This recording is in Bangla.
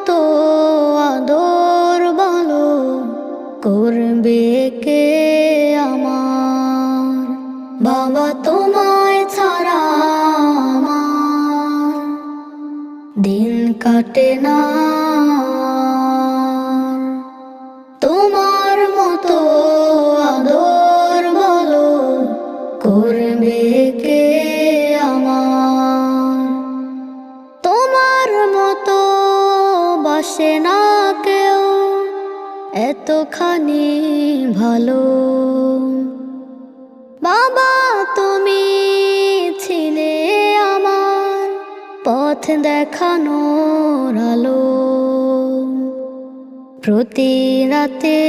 মতো আদর বলো করবে কে আমার? বাবা তোমায় ছাড়া আমার দিন কাটে না। তোমার মতো আদর বলো করবে কে আমার? তোমার মতো বাসে না কেউ এতখানি ভালো। বাবা তুমি ছিলে আমার পথ দেখানোর আলো। প্রতি রাতে